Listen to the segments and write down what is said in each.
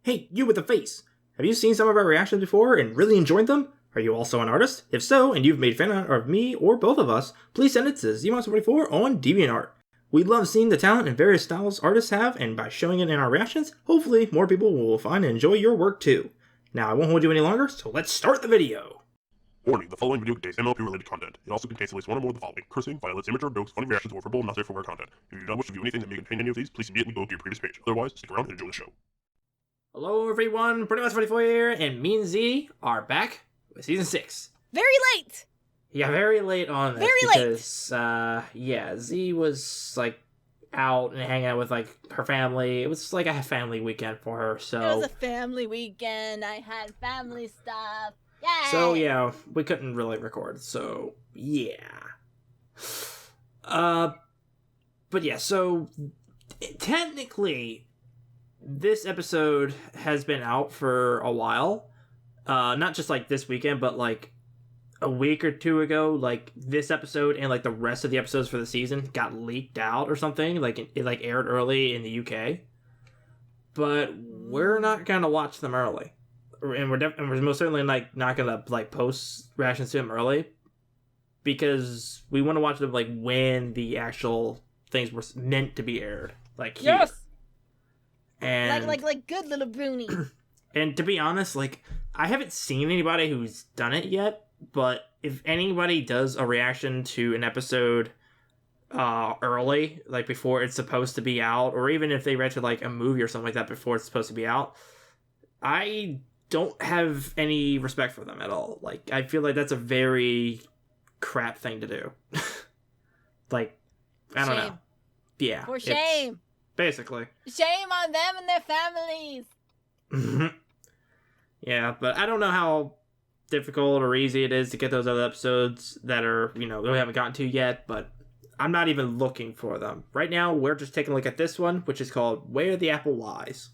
Hey, you with the face! Have you seen some of our reactions before and really enjoyed them? Are you also an artist? If so, and you've made fan art of me or both of us, please send it to ZMonster44 on DeviantArt. We love seeing the talent and various styles artists have, and by showing it in our reactions, hopefully more people will find and enjoy your work too. Now, I won't hold you any longer, so let's start the video! Warning, the following video contains MLP related content. It also contains at least one or more of the following: cursing, violence, immature jokes, funny reactions, or verbal not safe for work content. If you do not wish to view anything that may contain any of these, please immediately go to your previous page. Otherwise, stick around and enjoy the show. Hello everyone, Brony here, and me and Z are back with Season 6. Very late! Yeah, very late on this because, Z was, like, out and hanging out with, like, her family. It was, like, a family weekend for her, so... It was a family weekend, I had family stuff. Yay! So, yeah, we couldn't really record, so, yeah. But yeah, so, technically, this episode has been out for a while. Not just, like, this weekend, but, like, a week or two ago, like, this episode and, like, the rest of the episodes for the season got leaked out or something. Like, it like, aired early in the UK. But we're not gonna watch them early. And we're most certainly, like, not gonna, like, post reactions to them early. Because we want to watch them, like, when the actual things were meant to be aired. Like, here. Yes! And Like good little Brony. And to be honest, like, I haven't seen anybody who's done it yet, but if anybody does a reaction to an episode early, like before it's supposed to be out, or even if they read to like a movie or something like that before it's supposed to be out, I don't have any respect for them at all. Like, I feel like that's a very crap thing to do. Like, I don't know. Yeah. For shame. Basically. Shame on them and their families. Yeah, but I don't know how difficult or easy it is to get those other episodes that are, you know, we haven't gotten to yet, but I'm not even looking for them. Right now, we're just taking a look at this one, which is called Where the Apple Lies.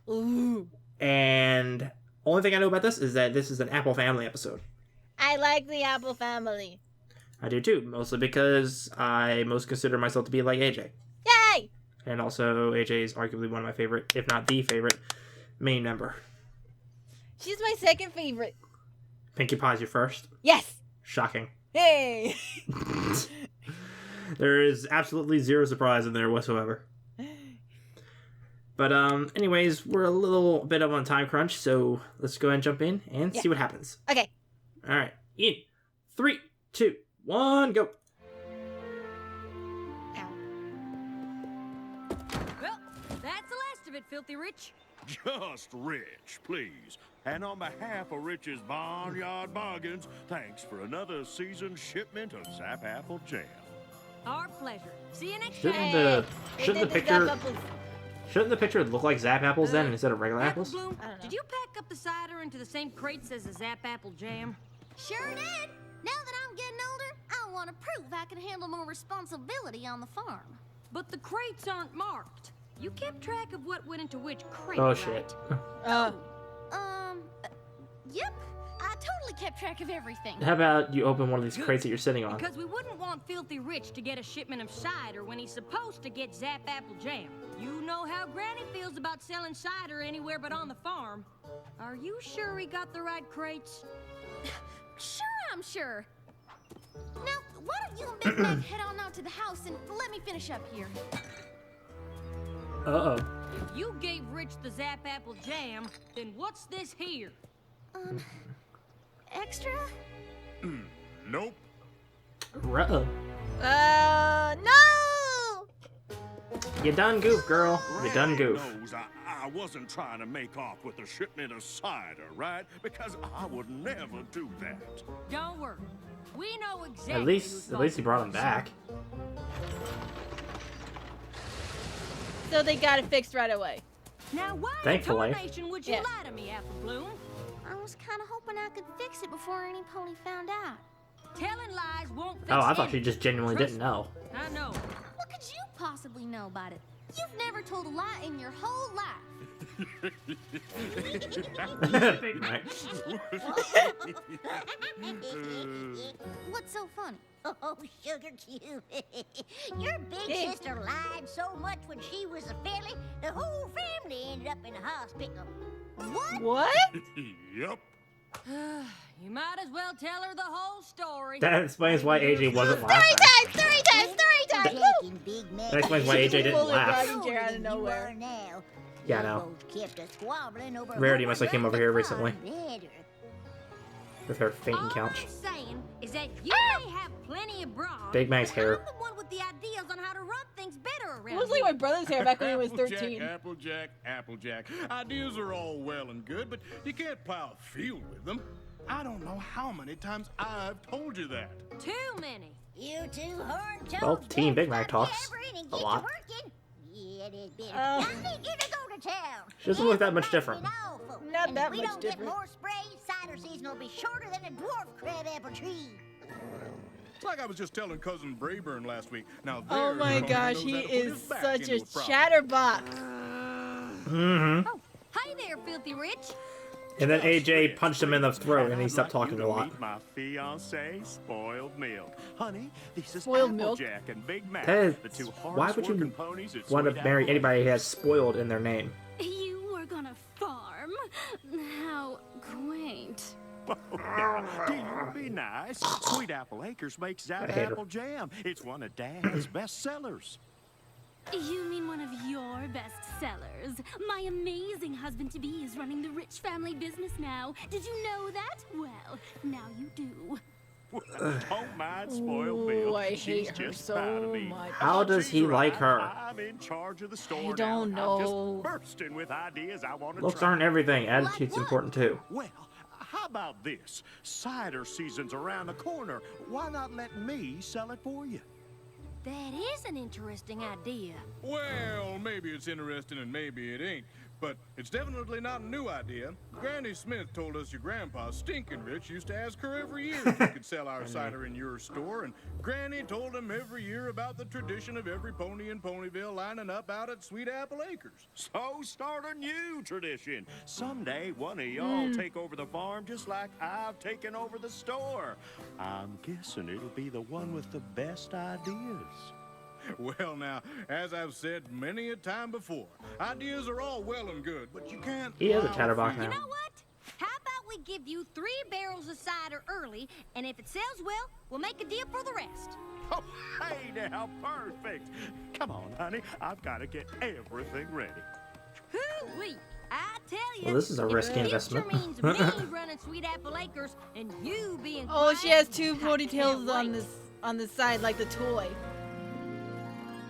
Ooh. And only thing I know about this is that this is an Apple Family episode. I like the Apple Family. I do too, mostly because I most consider myself to be like AJ. Yay! And also, AJ is arguably one of my favorite, if not the favorite, main member. She's my second favorite. Pinkie Pie's your first? Yes! Shocking. Hey! There is absolutely zero surprise in there whatsoever. But, anyways, we're a little bit of on time crunch, so let's go ahead and jump in and see what happens. Okay. Alright, in 3, 2, 1, go! Well, that's the last of it, Filthy Rich. Just Rich, please. And on behalf of Rich's Barnyard Bargains, thanks for another seasoned shipment of Zap Apple Jam. Our pleasure. See you next Shouldn't time. the picture look like Zap apples then instead of regular Apple apples? Bloom, I don't know. did you pack up the cider into the same crates as the Zap Apple Jam? Sure did. Now that I'm getting older, I want to prove I can handle more responsibility on the farm. But the crates aren't marked. You kept track of what went into which crate, Oh right? shit. Yep. I totally kept track of everything. How about you open one of these crates that you're sitting on? Because we wouldn't want Filthy Rich to get a shipment of cider when he's supposed to get Zap Apple Jam. You know how Granny feels about selling cider anywhere but on the farm. Are you sure he got the right crates? Sure, I'm sure. Now, why don't you and Big Mac head on out to the house and let me finish up here. Uh-oh. If you gave Rich the Zap Apple Jam, then what's this here? Extra? Nope. Uh-oh. No! You done goof, girl. You done Granny goof. knows I wasn't trying to make off with a shipment of cider, right? Because I would never do that. Don't worry. We know exactly. At least he brought him back. So they got it fixed right away. Now, why Thankfully. in tarnation would you Yeah. lie to me, Apple Bloom? I was kind of hoping I could fix it before any pony found out. Telling lies won't fix Oh, I thought she anything. just genuinely Trust didn't know. I know. What could you possibly know about it? You've never told a lie in your whole life. Big Mac. What's so funny? Oh, sugar cute. Your big sister lied so much when she was a filly, the whole family ended up in the hospital. What? Yep. You might as well tell her the whole story. That explains why AJ wasn't laughing. Story time! Taking Big Mac. That explains why AJ didn't Fully laugh. dragging Jerry out of nowhere. Yeah, I know. Kept us squabbling over Rarity who must would have came run over the here farm recently. better. With her fainting All couch. I'm saying is that you may have plenty of brawn. Big Mac's but hair. I'm the one with the ideas on how to run things better It around looks like here. my brother's hair back when he was 13. Applejack. Ideas are all well and good, but you can't plow a field with them. I don't know how many times I've told you that. Too many. You two horn-toads. Well, Team Big Mac better stop talks yabbering and a get to lot. working. Yeah, there's been Oh. I need you to go to town. She doesn't look that much different. Not And that if we much don't different. get more spray, cider season will be shorter than a dwarf crabapple tree. It's like I was just telling Cousin Brayburn last week. Now Oh there's my someone who gosh, knows he how to put is his back such into a problem. chatterbox. Mm-hmm. Oh, hey there, Filthy Rich. And then AJ punched him in the throat and he stopped talking a lot. Meet my fiance, Spoiled Milk. Honey, this is Spoiled Milk? Applejack and Big Mac. That is- the two why would you hardest-working ponies at Want Sweet to marry Apple anybody who has spoiled in their name. You were gonna farm? How quaint. Can you be nice? Sweet Apple Acres makes Zap hate her. apple jam. It's one of Dad's best sellers. You mean one of your best sellers? My amazing husband-to-be is running the Rich family business now. Did you know that? Well, now you do. Don't mind Spoiled Ooh, Milk. I She's hate her just proud of so me. much. How does he She's like her? I'm in charge of the store don't now. I'm know. just bursting with ideas I want to Looks try. aren't everything. Attitude's important too. Well, how about this? Cider season's around the corner. Why not let me sell it for you? That is an interesting idea. Well, maybe it's interesting and maybe it ain't, but it's definitely not a new idea. Granny Smith told us your grandpa, Stinkin' Rich, used to ask her every year if you could sell our cider in your store, and Granny told him every year about the tradition of every pony in Ponyville lining up out at Sweet Apple Acres. So start a new tradition. Someday one of y'all take over the farm just like I've taken over the store. I'm guessing it'll be the one with the best ideas. Well, now, as I've said many a time before, ideas are all well and good, but you can't. He is a plow chatterbox fields. now. You know what? How about we give you 3 barrels of cider early, and if it sells well, we'll make a deal for the rest. Oh, hey now, perfect. Come on, honey. I've got to get everything ready. Hoo-wee! I tell you. Well, this is a risky the investment. future means me running Sweet Apple Acres and you being Oh, she quiet. has 2 I ponytails can't on wait. the side like the toy.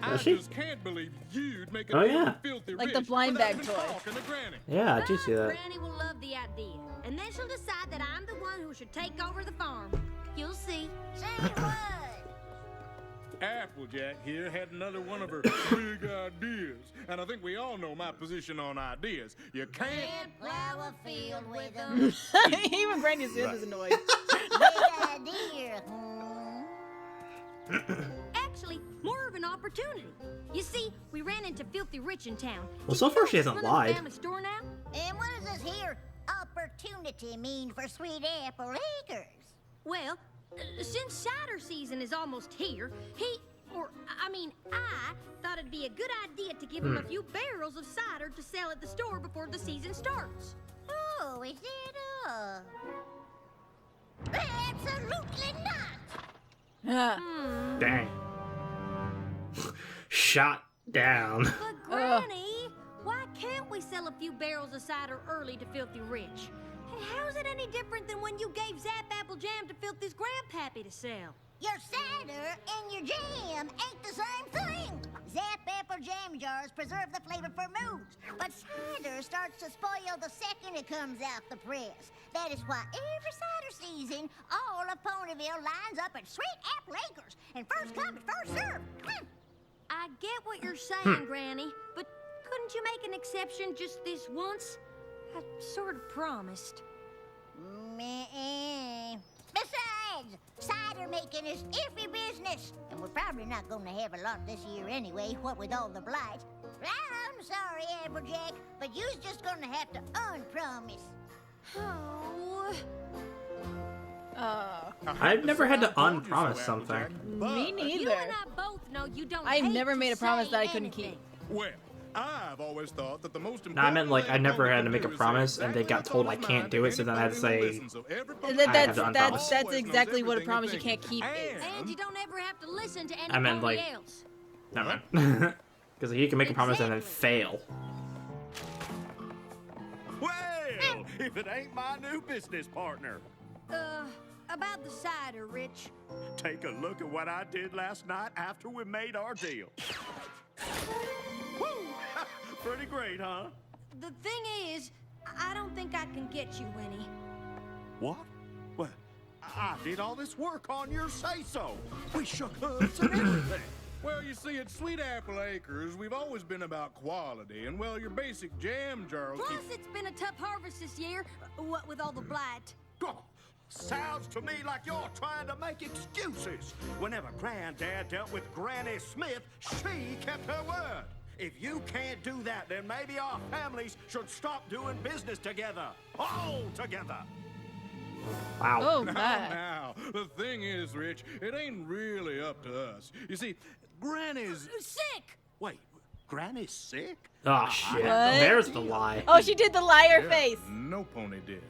I Does she? just can't believe you'd make a Oh, deal yeah. with Filthy Like Rich the blind without bag even toy. talking to Granny. Yeah, I do see that. Granny will love the idea, and then she'll decide that I'm the one who should take over the farm. You'll see. Say what? Applejack here had another one of her big ideas, and I think we all know my position on ideas. You can't. Can't plow a field with them. Even Granny Smith is annoyed. Big idea. Actually, more of an opportunity. You see, we ran into Filthy Rich in town. Well, so far she hasn't Running the lied. family store now? And what does this here opportunity mean for Sweet Apple Acres? Well, since cider season is almost here, I thought it'd be a good idea to give him a few barrels of cider to sell at the store before the season starts. Oh, is that all? Absolutely not! Dang. Shot down. But Granny, why can't we sell a few barrels of cider early to Filthy Rich? How's it any different than when you gave Zap Apple Jam to Filthy's grandpappy to sell? Your cider and your jam ain't the same thing. Zap Apple Jam jars preserve the flavor for moons, but cider starts to spoil the second it comes out the press. That is why every cider season, all of Ponyville lines up at Sweet Apple Acres, and first come, first served. I get what you're saying, Granny, but couldn't you make an exception just this once? I sort of promised. Meh. Besides, cider making is iffy business, and we're probably not going to have a lot this year anyway, what with all the blight. I'm sorry, Applejack, but you's just going to have to unpromise. Oh. I've never had to unpromise something. Me You neither. and I both know you don't I've hate never to made a promise say that I couldn't anything. keep. Well, I've always thought that the most important No, I meant like I thing never one had to can make a do is promise, say and they exactly got what's told on I his can't mind do to it, so then I had to anybody who say, listens, so everybody I have to unpromise. That's exactly what a promise you can't keep is. And you don't ever have to listen to I meant, anybody like- else. no man. Because you can make a promise and then fail. Well, if it ain't my new business partner. About the cider, Rich. Take a look at what I did last night after we made our deal. Woo! Pretty great, huh? The thing is, I don't think I can get you any. What? Well, I did all this work on your say-so. We shook hooves and everything. Well, you see, at Sweet Apple Acres, we've always been about quality, and well, your basic jam jar will Plus, keep... it's been a tough harvest this year, what with all the blight. Oh, sounds to me like you're trying to make excuses. Whenever Granddad dealt with Granny Smith, she kept her word. If you can't do that, then maybe our families should stop doing business together. All together. Wow. Oh, Now, my. now, the thing is, Rich, it ain't really up to us. You see, Granny's... Sick! Wait, Granny's sick? Oh shit. What? There's the lie. Oh, she did the liar Yeah, face. No pony did.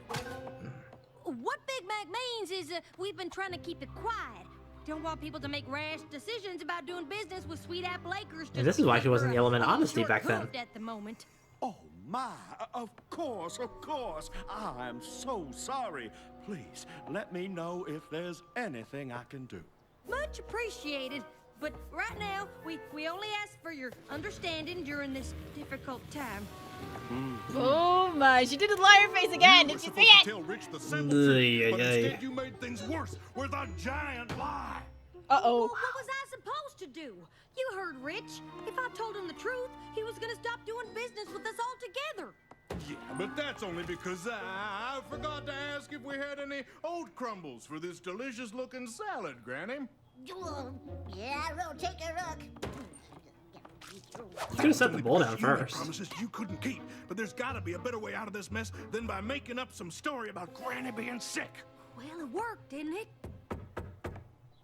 What Big Mac means is we've been trying to keep it quiet. Don't want people to make rash decisions about doing business with Sweet Apple Acres. And this is why she wasn't we're yelling a honesty short back then. hoofed at the moment. Oh, my. Of course, of course. I'm so sorry. Please, let me know if there's anything I can do. Much appreciated. But right now, we only ask for your understanding during this difficult time. Oh my, she did the liar face again. Did you see it? Tell Rich the simple truth, but Ay, ay. instead you made things worse with a giant lie. Uh-oh. What was I supposed to do? You heard Rich. If I told him the truth, he was gonna stop doing business with us altogether. Yeah, but that's only because I forgot to ask if we had any oat crumbles for this delicious-looking salad, Granny. Yeah, I'll take a look. You could have set the bowl down You made first. promises you couldn't keep, but there's got to be a better way out of this mess than by making up some story about Granny being sick. Well, it worked, didn't it?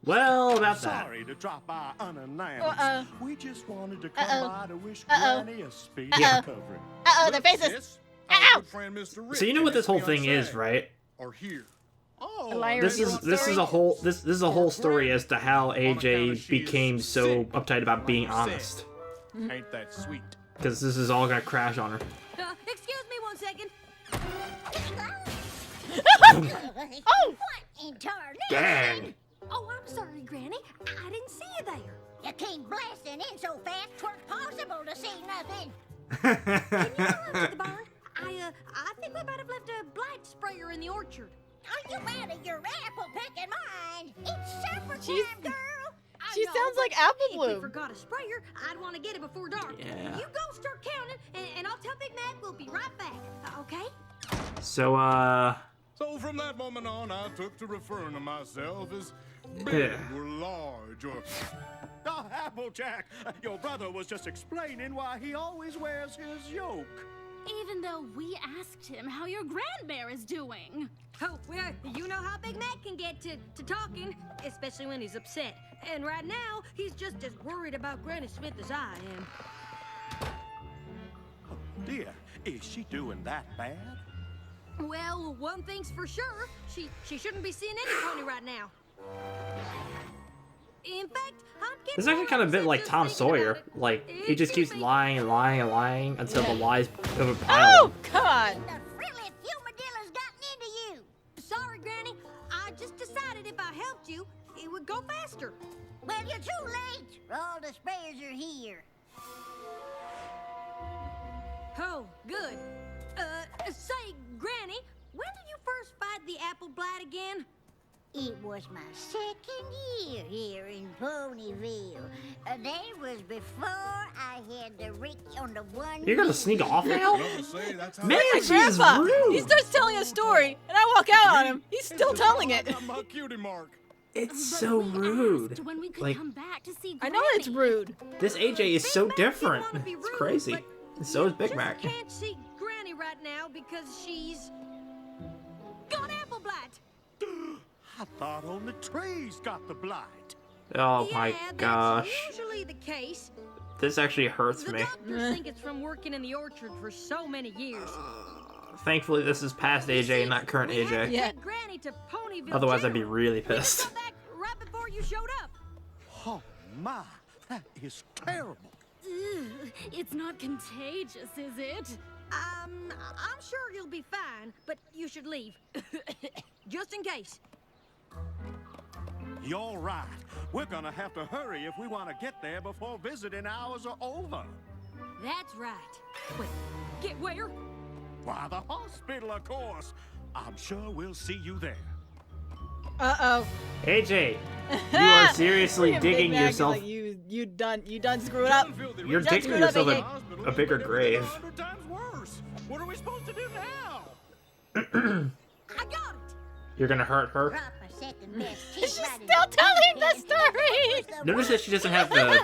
Well, about that. Sorry to drop by unannounced. We just wanted to come by to wish Uh-oh. Granny a speedy Uh-oh. recovery. Uh-oh, their faces. Yes, Ow! our good friend Mr. Rich So you know what this whole needs to be thing on is, side. right? Or here. A Oh, liar This face is this is a whole this is a whole story as to how AJ became so uptight about being honest. Ain't that sweet? Because this is all gonna crash on her. Excuse me 1 second. Oh! What in tarnation? Dang. Oh, I'm sorry, Granny. I didn't see you there. You came blasting in so fast, 'twas possible to see nothing. Can you go out to the barn? I think we might have left a blight sprayer in the orchard. Are you out of your apple picking mind? It's supper She's- time, girl. I She know, sounds but like Apple If Bloom. we forgot a sprayer, I'd want to get it before dark. Yeah. You go start counting, and I'll tell Big Mac we'll be right back. Okay? So So from that moment on, I took to referring to myself as Yeah. big or large or... Oh, Applejack, your brother was just explaining why he always wears his yoke. Even though we asked him how your grandmare is doing. Oh, well, you know how Big Mac can get to talking, especially when he's upset. And right now, he's just as worried about Granny Smith as I am. Dear, is she doing that bad? Well, one thing's for sure. She shouldn't be seeing any pony right now. In fact, I'm getting this is actually kind of a bit upset like just Tom thinking Sawyer. about it. Like he just keeps Excuse me. lying and lying and lying until the lies overpile. Oh, come on. The frilly fumadilla's gotten into you. Sorry, Granny. I just decided if I helped you, it would go faster. Well, you're too late. All the sprayers are here. Oh, good. Say, Granny, when did you first fight the apple blight again? It was my second year here in Ponyville. That was before I had the Rick on the one. You're gonna sneak off now? Never say that's how Man, it she is Grandpa, rude. he starts telling a story, and I walk out on him. He's still telling it. I'm a cutie mark. It's But so we rude. asked when we could Like come back to see I know it's Granny. rude. this AJ is so Big Mac didn't different. wanna be It's rude, crazy. but And so is Big Just Mac. can't see Granny right now because she's got apple blight. I thought only trees got the blight. Oh my yeah, gosh. That's usually the case. This actually hurts The me. doctors think it's from working in the orchard for so many years. Thankfully, this is past AJ, not current We had to AJ. Yeah. take Granny to Ponyville Otherwise, I'd be General. really We had to pissed. come back right before you showed up. Oh, my. That is terrible. Ugh, it's not contagious, is it? I'm sure you'll be fine, but you should leave. Just in case. You're right. We're gonna have to hurry if we want to get there before visiting hours are over. That's right. Wait, get where? Why, the hospital, of course. I'm sure we'll see you there. Uh-oh. AJ, you are seriously Look at Big digging Mac, yourself. like, you done screwed up. You're Just digging screwed up, yourself AJ. a bigger grave. 100 times worse. What are we supposed to do now? I got it. You're gonna hurt her. Drop a second best She's tip right in still the telling the pants. story. Notice that she doesn't have the.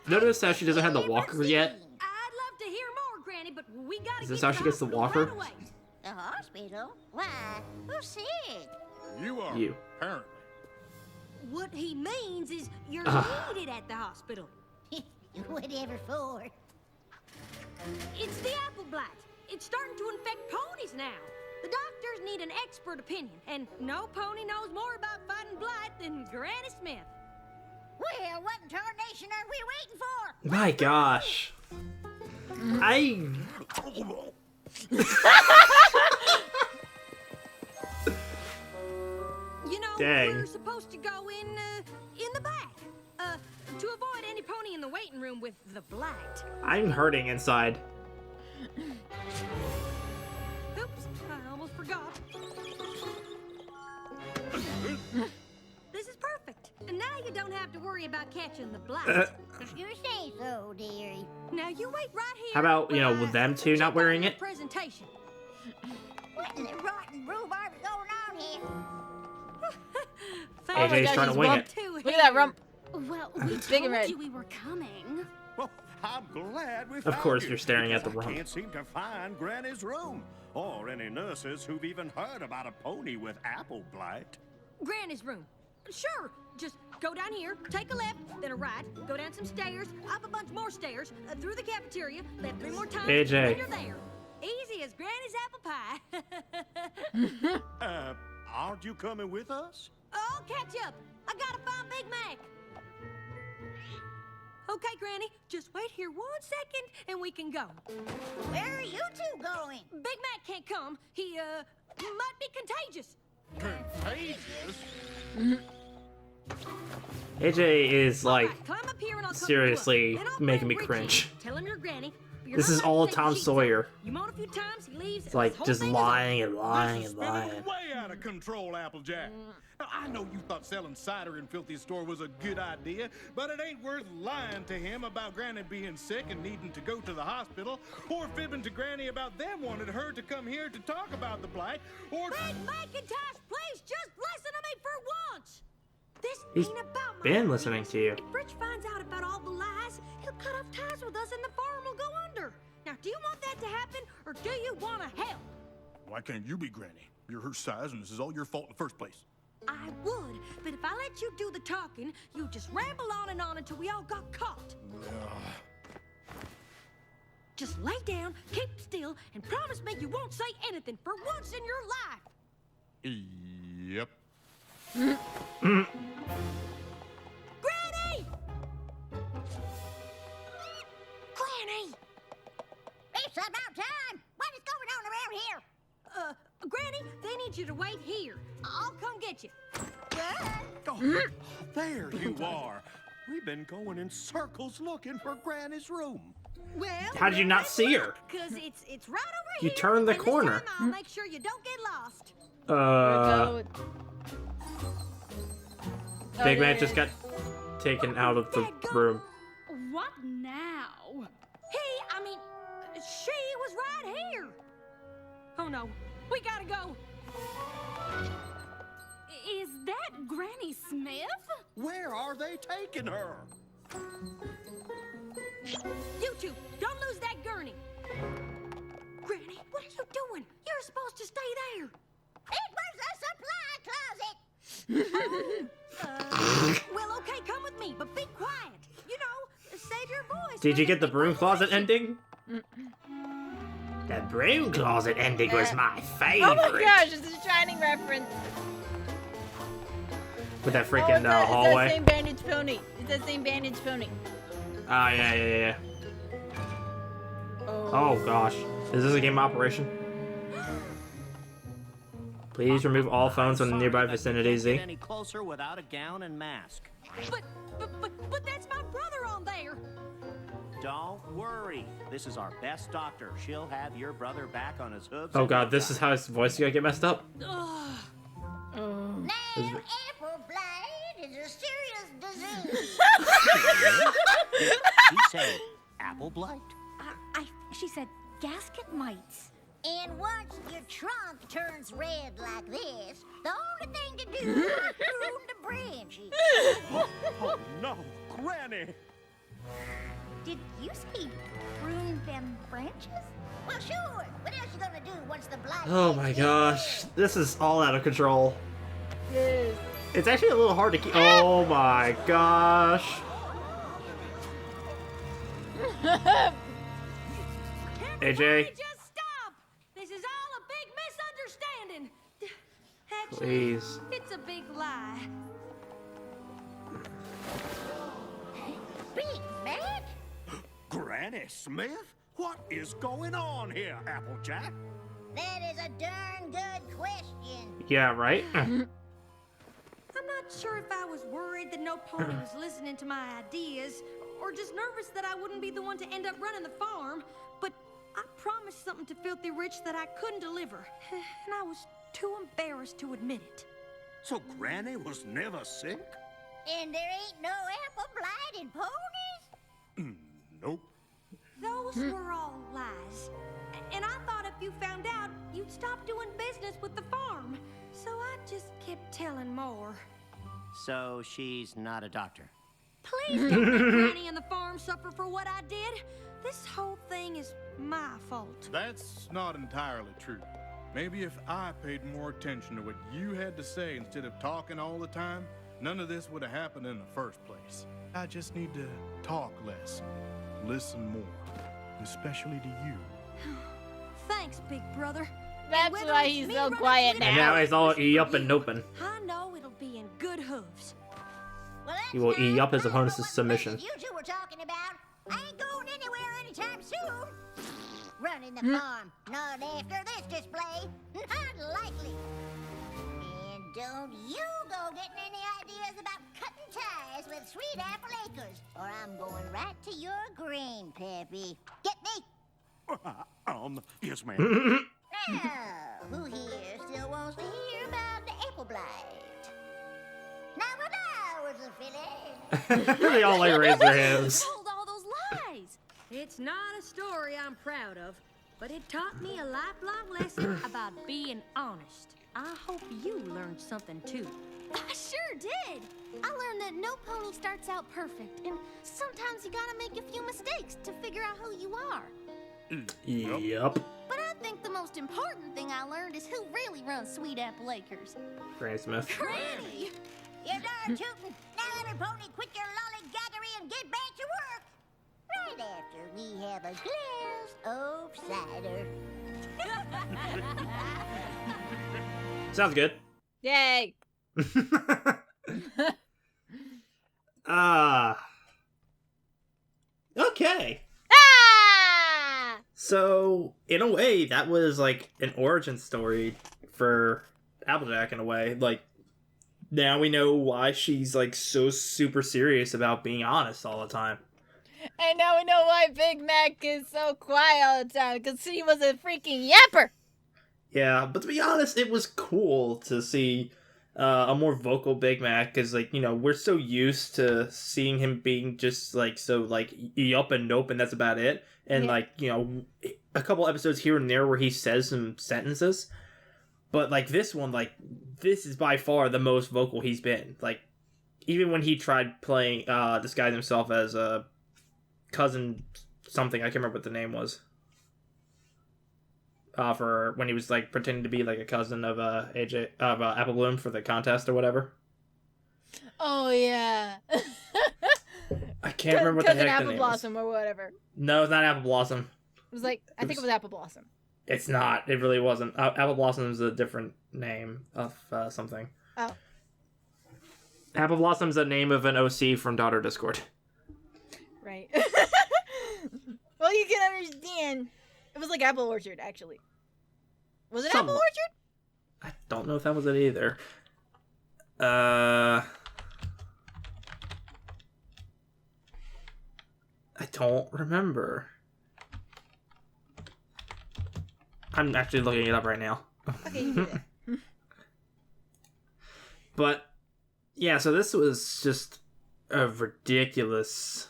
Notice how she doesn't have the walker yet. I'd love to hear more, Granny, but we gotta Is this get how to she gets the hospital walker? right away. The hospital? Why? Who's sick? You are. You. Apparently. What he means is you're Ugh. needed at the hospital. Whatever for. It's the apple blight. It's starting to infect ponies now. The doctors need an expert opinion, and no pony knows more about fighting blight than Granny Smith. Well, what in tarnation are we waiting for? My gosh. I. You know, Dang. we're supposed to go in the back, to avoid any pony in the waiting room with the blight. I'm hurting inside. Oops, I almost forgot. This is perfect. And now you don't have to worry about catching the blight. If you say so, dearie. Now you wait right here. How about, you know, while with them two check not out wearing your it? Presentation. What in the rotten rhubarb is going on here? Oh my AJ's gosh, trying to his wing rump. it. Look at that rump. Well, we Big and told red. you we were coming. Well, I'm glad we Of found course you, you're staring at because the I rump. can't seem to find Granny's room, or any nurses who've even heard about a pony with apple blight. Granny's room. Sure. Just go down here, take a left, then a right, go down some stairs, up a bunch more stairs, through the cafeteria, left 3 more times, AJ. then you're there. Easy as Granny's apple pie. Aren't you coming with us? I'll catch up. I gotta find Big Mac. Okay, Granny, just wait here 1 second and we can go. Where are you two going? Big Mac can't come. He might be contagious. Contagious? AJ is like Alright, climb up here and I'll cover seriously you up. Then I'll making bring me Richie. cringe. Tell him you're Granny. but you're This not is allowed to all take Tom the sheets off. Sawyer. You moan a few times, he leaves. It's and like this whole just thing is over. lying and lying This and is spinning lying. way out of control, Applejack. Now, I know you thought selling cider in Filthy's store was a good idea, but it ain't worth lying to him about Granny being sick and needing to go to the hospital, or fibbing to Granny about them wanting her to come here to talk about the blight, or... Big Macintosh, please just listen to me for once. This He's ain't about my been listening to you. If Rich finds out about all the lies, he'll cut off ties with us and the farm will go under. Now, do you want that to happen, or do you want to help? Why can't you be Granny? You're her size, and this is all your fault in the first place. I would, but if I let you do the talking, you just ramble on and on until we all got caught. Just lay down, keep still, and promise me you won't say anything for once in your life. Yep. Granny! Granny! It's about time. What is going on around here? Granny, they need you to wait here. I'll come get you. Oh, there you are. We've been going in circles looking for Granny's room. Well, How did you not see her? Because it's right over You here. turned the and corner. This time I'll make sure you don't get lost. Big Man just got taken out of the room. What now? She was right here. Oh no, we gotta go. Is that Granny Smith? Where are they taking her? You two, don't lose that gurney. Granny, what are you doing? You're supposed to stay there. It was a supply closet. Well, okay, come with me, but be quiet. You know, save your voice. Did you get the for broom closet conversation. ending? The broom closet ending was my favorite. Oh my gosh, it's a Shining reference. With that Oh, freaking it's that hallway. same bandage pony. It's that same bandage pony. Oh, yeah. Oh, gosh. Is this a game operation? Please remove all phones from the nearby vicinity, Z. Any closer without a gown and mask. But that's my brother on there. Don't worry. This is our best doctor. She'll have your brother back on his hooves. Oh, God, this is how his voice is gonna get messed up? Now, apple blight is a serious disease. She said apple blight. She said gasket mites. And once your trunk turns red like this, the only thing to do is prune the branches. Oh no, Granny! Did you say prune them branches? Well, sure. What else you gonna do once the blight? Oh, my gosh. This is all out of control. Yes. It's actually a little hard to keep. Oh, my gosh. AJ. Just stop. This is all a big misunderstanding. Actually, Please. it's a big lie. Big Mac? Granny Smith? What is going on here, Applejack? That is a darn good question. Yeah, right? I'm not sure if I was worried that no pony was listening to my ideas, or just nervous that I wouldn't be the one to end up running the farm, but I promised something to Filthy Rich that I couldn't deliver, and I was too embarrassed to admit it. So Granny was never sick? And there ain't no apple blighted ponies? Nope. Those were all lies. And I thought if you found out, you'd stop doing business with the farm. So I just kept telling more. So she's not a doctor. Please don't let Granny and the farm suffer for what I did. This whole thing is my fault. That's not entirely true. Maybe if I paid more attention to what you had to say instead of talking all the time, none of this would have happened in the first place. I just need to talk less, listen more, especially to you. Thanks, big brother. That's Whether why it's he's me so running quiet Twitter And now. now it's all E-up and open. I know it'll be in good hooves. Well, that's He will not E-up his part of opponent's what the submission. business you two were talking about. I ain't going anywhere anytime soon. Running the farm. Not after this display. Not likely. And don't you go getting any ideas about cutting ties with Sweet Apple Acres, or I'm going right to your grain, Peppy. Get me? Yes, ma'am. Now, who here still wants to hear about the apple blight? Now when I was a filly. They all like raise their hands. Told all those lies. It's not a story I'm proud of, but it taught me a lifelong lesson about being honest. I hope you learned something too. I sure did. I learned that no pony starts out perfect, and sometimes you gotta make a few mistakes to figure out who you are. Yup. But I think the most important thing I learned is who really runs Sweet Apple Acres. Granny Smith. Granny! You're darn tootin'. Now every pony quit your lollygaggery and get back to work. Right after we have a glass of cider. Sounds good. Yay! Okay. Ah! So, in a way, that was like an origin story for Applejack in a way. Like, now we know why she's like so super serious about being honest all the time. And now we know why Big Mac is so quiet all the time, because he was a freaking yapper! Yeah, but to be honest, it was cool to see a more vocal Big Mac, because, like, you know, we're so used to seeing him being just, like, so, like, yup and nope, and that's about it. And, Yeah. like, you know, a couple episodes here and there where he says some sentences. But, like, this one, like, this is by far the most vocal he's been. Like, even when he tried playing, disguising himself as a cousin something, I can't remember what the name was. For when he was like pretending to be like a cousin of Apple Bloom for the contest or whatever. Oh, yeah. I can't remember what the heck Apple the name Blossom or whatever. No, it's not Apple Blossom. It was like, I think it was Apple Blossom. It's not. It really wasn't. Apple Blossom is a different name of something. Oh. Apple Blossom's the name of an OC from Daughter Discord. Right. Well, you can understand. It was like Apple Orchard, actually. Was it Apple Orchard? I don't know if that was it either. I don't remember. I'm actually looking it up right now. Okay, you do that. But, yeah, so this was just a ridiculous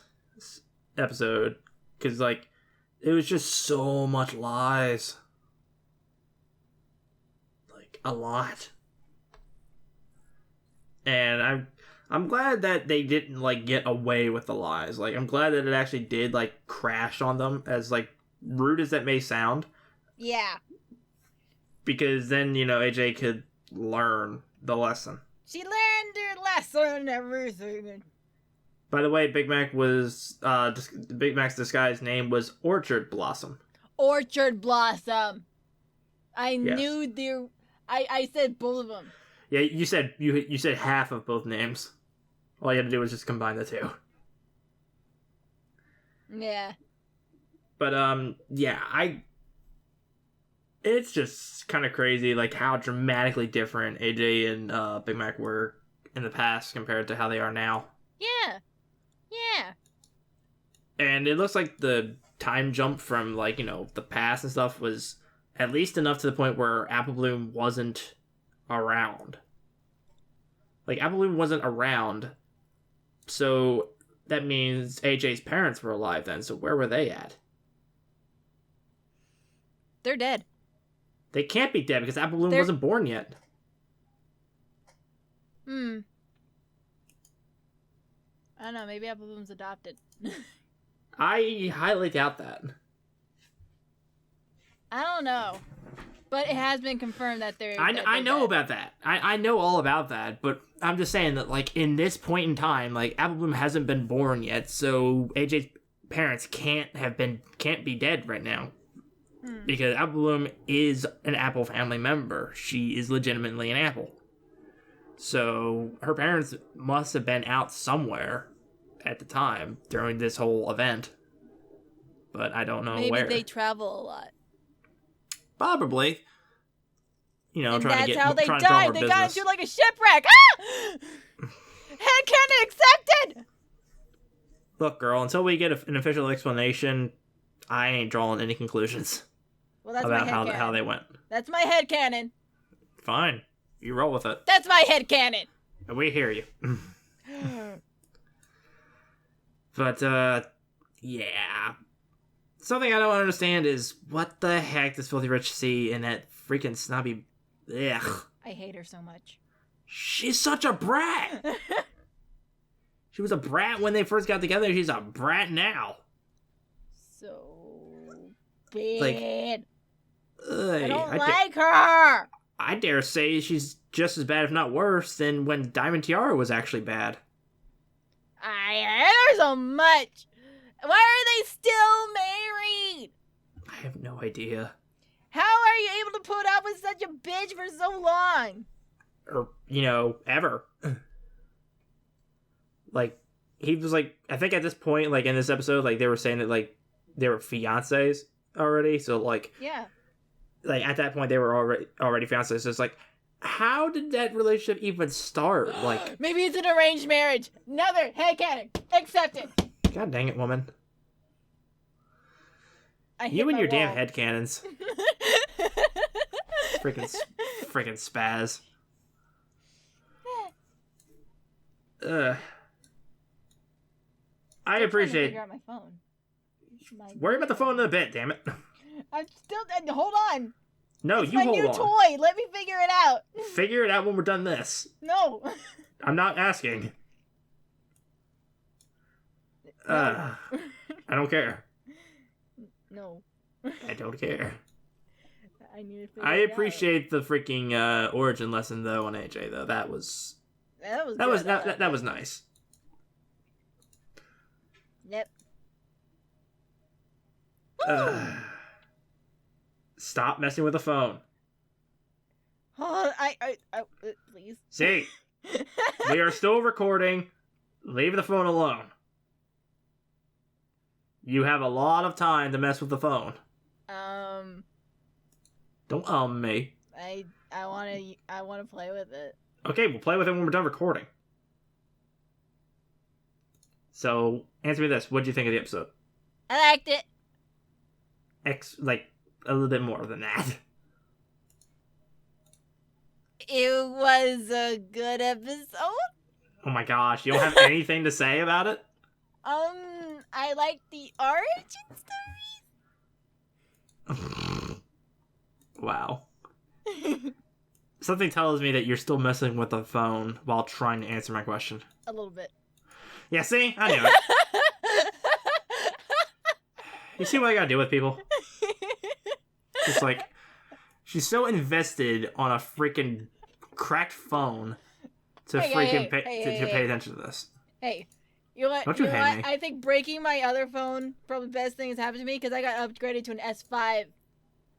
episode. Because, like, it was just so much lies. Like, a lot. And I'm glad that they didn't, like, get away with the lies. Like, I'm glad that it actually did, like, crash on them, as, like, rude as that may sound. Yeah. Because then, you know, AJ could learn the lesson. She learned her lesson and everything. By the way, Big Mac was, Big Mac's disguised name was Orchard Blossom. Orchard Blossom. I knew there. I said both of them. Yeah, you said half of both names. All you had to do was just combine the two. Yeah. But yeah, it's just kind of crazy, like how dramatically different AJ and Big Mac were in the past compared to how they are now. Yeah. Yeah. And it looks like the time jump from, like, you know, the past and stuff was at least enough to the point where Apple Bloom wasn't around. Like, Apple Bloom wasn't around, so that means AJ's parents were alive then, so where were they at? They're dead. They can't be dead because Apple Bloom wasn't born yet. I don't know, maybe Apple Bloom's adopted. I highly doubt that. I don't know. But it has been confirmed that they're I know about that. I know all about that, but I'm just saying that, like, in this point in time, like, Apple Bloom hasn't been born yet, so AJ's parents can't be dead right now. Because Apple Bloom is an Apple family member. She is legitimately an Apple. So her parents must have been out somewhere at the time during this whole event. But I don't know where. Maybe they travel a lot. Probably. You know, and trying to that's get how they trying died. to They business. got into like a shipwreck. Ah! Headcanon accepted. Look, girl, until we get an official explanation, I ain't drawing any conclusions about how they went. That's my headcanon. Fine. You roll with it. That's my headcanon. We hear you. But, yeah. Something I don't understand is what the heck does Filthy Rich see in that freaking snobby... Ugh. I hate her so much. She's such a brat! She was a brat when they first got together. She's a brat now. So bad. Like, I don't like her! I dare say she's just as bad, if not worse, than when Diamond Tiara was actually bad. I hate her so much! Why are they still married? I have no idea. How are you able to put up with such a bitch for so long? Or, you know, ever. Like, he was like, I think at this point, like, in this episode, like, they were saying that, like, they were fiancés already, so, like... Yeah. Like, at that point, they were already fiancés, so it's like, how did that relationship even start? Like... Maybe it's an arranged marriage. Another headcanon. Accepted. God dang it, woman. You and your damn headcanons. freaking spaz. I appreciate. Figure out my phone. Worry about the phone in a bit, damn it. I'm still. Hold on. No, it's you hold on. It's my new toy. Let me figure it out. Figure it out when we're done this. No. I'm not asking. I don't care. No. I don't care. I need to figure I it appreciate the freaking origin lesson though on AJ though. That was nice. Yep. Stop messing with the phone. Hold on, please. See, we are still recording. Leave the phone alone. You have a lot of time to mess with the phone. Don't me. I wanna play with it. Okay, we'll play with it when we're done recording. So, answer me this. What did you think of the episode? I liked it. Like, a little bit more than that. It was a good episode. Oh my gosh, you don't have anything to say about it? I liked the origin story. Wow. Something tells me that you're still messing with the phone while trying to answer my question. A little bit. Yeah, see? I knew it. You see what I gotta do with people? It's like, she's so invested on a freaking cracked phone to pay attention to this. Hey, you know what? Don't you hate what? me? I think breaking my other phone probably the best thing that's happened to me because I got upgraded to an S5.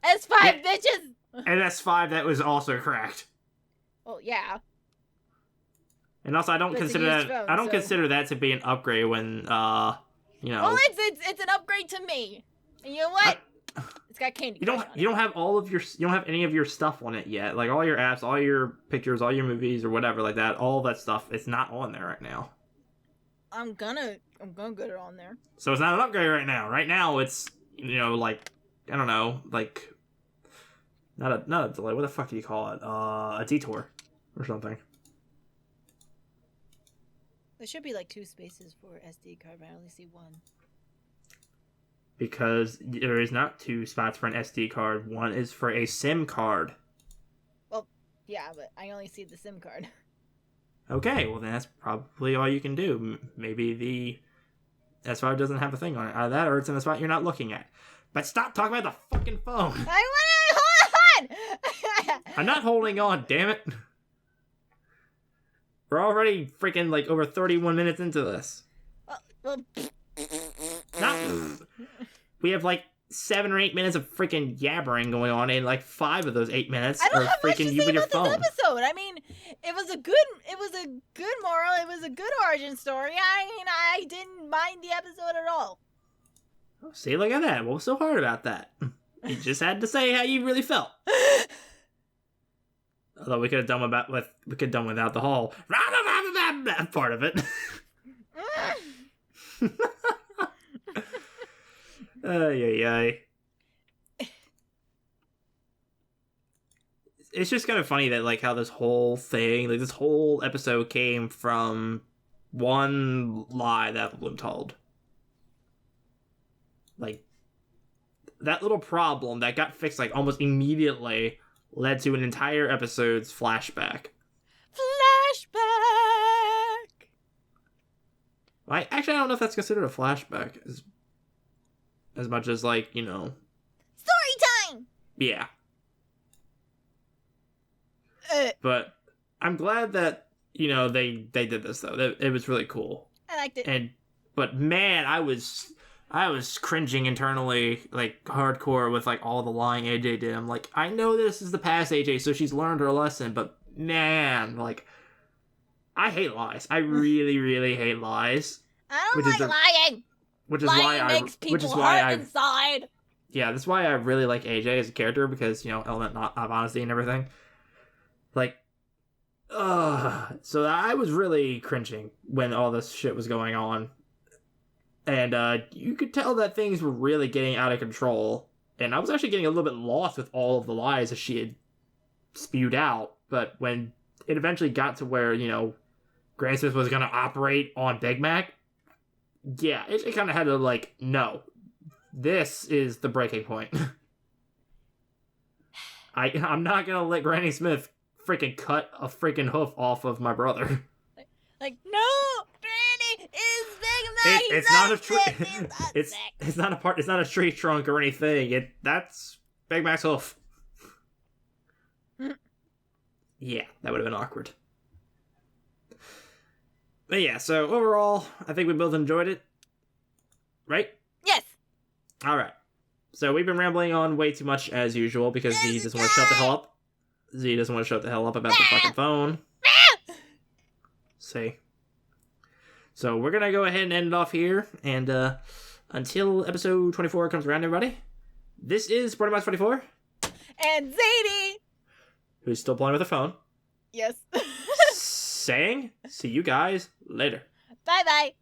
S5, Yeah. bitches! And S5 that was also cracked. Well, yeah. And also, I don't But it's a consider used that. phone, I don't so- consider that to be an upgrade when, you know. Well, it's an upgrade to me. And you know what? It's got Candy Crush on it. You don't have you don't have any of your stuff on it yet. Like all your apps, all your pictures, all your movies or whatever like that. All that stuff, it's not on there right now. I'm gonna get it on there. So it's not an upgrade right now. Right now, it's like I don't know, like not a delay. What the fuck do you call it? A detour or something. There should be like 2 spaces for SD card, but I only see 1. Because there is not 2 spots for an SD card. One is for a SIM card. Well, yeah, but I only see the SIM card. Okay, well then that's probably all you can do. Maybe the S5 doesn't have a thing on it. Either that or it's in a spot you're not looking at. But stop talking about the fucking phone. I wanna hold on! I'm not holding on, damn it. We're already freaking like over 31 minutes into this. Well, we have like 7 or 8 minutes of freaking yabbering going on, and like 5 of those 8 minutes I don't are have much to freaking you say with your about phone. this episode. I mean, it was a good moral. It was a good origin story. I mean, I didn't mind the episode at all. Oh, see, look at that. What was so hard about that? You just had to say how you really felt. Although we could have done without the whole part of it. Ay. It's just kind of funny that like how this whole thing, like this whole episode came from one lie that Bloom told. Like that little problem that got fixed like almost immediately led to an entire episode's flashback. I don't know if that's considered a flashback as much as like, Story time! Yeah. But I'm glad that, they did this though. It was really cool. I liked it. But man, I was cringing internally, like hardcore with like all the lying AJ did. I'm like, I know this is the past AJ, so she's learned her lesson, but man, like I hate lies. I really, really hate lies. I don't like lying. Which is lying makes people hurt inside. Yeah, that's why I really like AJ as a character because element of honesty and everything. Like, so I was really cringing when all this shit was going on, and you could tell that things were really getting out of control. And I was actually getting a little bit lost with all of the lies that she had spewed out. But when it eventually got to where Granny Smith was going to operate on Big Mac, yeah, it kind of had to like, no, this is the breaking point. I'm not going to let Granny Smith freaking cut a freaking hoof off of my brother. Like, no, Granny is Big Mac. It's not a tree. It's not a part. It's not a tree trunk or anything. That's Big Mac's hoof. Yeah, that would have been awkward. But yeah, so overall, I think we both enjoyed it. right? Yes. All right. So we've been rambling on way too much as usual because Z doesn't want to shut the hell up. Z doesn't want to shut the hell up about the fucking phone. See? So we're going to go ahead and end it off here. And until episode 24 comes around, everybody, this is Brony 24. And Zadie! Who's still playing with her phone. Yes. Saying, see you guys later. Bye-bye.